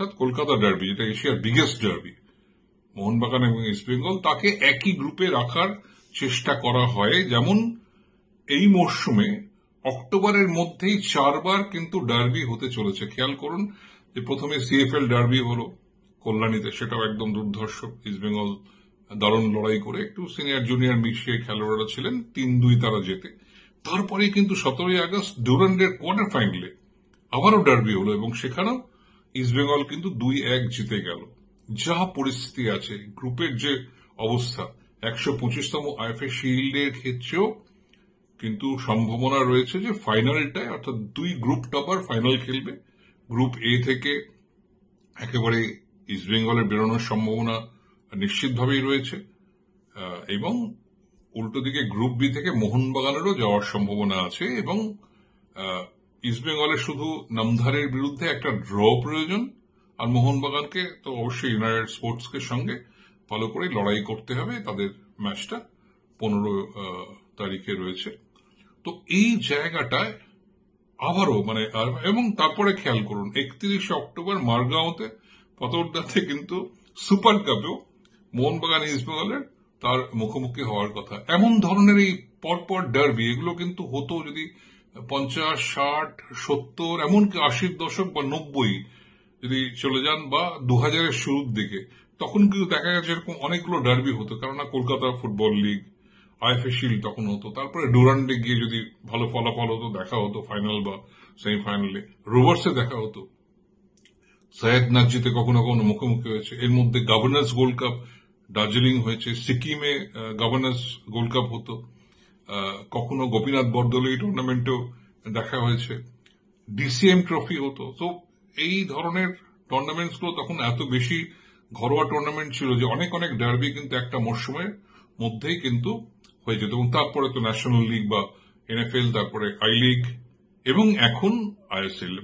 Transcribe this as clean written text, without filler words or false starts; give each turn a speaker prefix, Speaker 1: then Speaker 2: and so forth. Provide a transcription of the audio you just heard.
Speaker 1: অর্থাৎ কলকাতা ডার্বি, যেটা এশিয়ার বিগেস্ট ডার্বি, মোহনবাগান এবং ইস্টবেঙ্গল, তাকে একই গ্রুপে রাখার চেষ্টা করা হয়। যেমন এই মরশুমে অক্টোবরের মধ্যেই 4 বার কিন্তু ডার্বি হতে চলেছে। খেয়াল করুন যে প্রথমে সিএফএল ডার্বি হলো কল্যাণীতে, সেটাও একদম দুর্ধর্ষ, ইস্টবেঙ্গল দারুণ লড়াই করে, একটু সিনিয়র জুনিয়র মিশিয়ে খেলোয়াড়রা ছিলেন, 3-2 তারা জেতে। তারপরে কিন্তু 17 আগস্ট ডুরান্ডের কোয়ার্টার ফাইনালে আবারও ডার্বি হলো এবং সেখানেও ইস্টবেঙ্গল কিন্তু 2-1 জিতে গেল। যা পরিস্থিতি আছে, গ্রুপের যে অবস্থা, 125তম আইএফএ শিল্ডের ক্ষেত্রেও কিন্তু সম্ভাবনা রয়েছে যে ফাইনালটায়, অর্থাৎ 2 গ্রুপ টপার ফাইনাল খেলবে। গ্রুপ এ থেকে একেবারে ইস্টবেঙ্গলের বেরোনোর সম্ভাবনা নিশ্চিতভাবেই রয়েছে এবং উল্টো দিকে গ্রুপ বি থেকে মোহনবাগানেরও যাওয়ার সম্ভাবনা আছে এবং ইস্টবেঙ্গলের শুধু নামধারের বিরুদ্ধে একটা ড্র প্রয়োজন, আর মোহনবাগানকে তো অবশ্যই ইউনাইটেড স্পোর্টসকে সঙ্গে ভালো করে লড়াই করতে হবে। তাদের ম্যাচটা 15 তারিখে রয়েছে। তো এই জায়গাটায় আবারও এবং তারপরে খেয়াল করুন 31 অক্টোবর মারগাঁওতে পতর্দাতে কিন্তু সুপার কাপেও মোহনবাগান ইস্টবেঙ্গলের তার মুখোমুখি হওয়ার কথা। এমন ধরনের এই পরপর ডার্বি, এগুলো কিন্তু হতো যদি 50, 60, 70, এমনকি 80-র দশক বা 90 যদি চলে যান বা 2000-এর শুরুর দিকে, তখন কিন্তু দেখা গেছে এরকম অনেকগুলো ডার্বি হতো। কেননা Kolkata football league, IFA shield তখন হতো, তারপরে ডুরান্ডে গিয়ে যদি ভালো ফলাফল হতো দেখা হতো ফাইনাল বা সেমিফাইনালে, রোভার্সে দেখা হতো, সৈয়দ নাকজিতে কখনো কখনো মুখোমুখি হয়েছে। এর মধ্যে গভর্নর্স গোল্ড কাপ দার্জিলিং হয়েছে, সিকিমে গভর্নর্স গোল্ড কাপ হতো, কখনো গোপীনাথ বরদলৈ টুর্নামেন্টেও দেখা হয়েছে, ডিসিএম ট্রফি হতো। তো এই ধরনের টুর্নামেন্টস গুলো তখন এত বেশি ঘরোয়া টুর্নামেন্ট ছিল যে অনেক অনেক ডার্বি কিন্তু একটা মরশুমের মধ্যেই কিন্তু হয়ে যেত। এবং তারপরে তো ন্যাশনাল লিগ বা এনএফএল, তারপরে আই লিগ এবং এখন আইএসএল।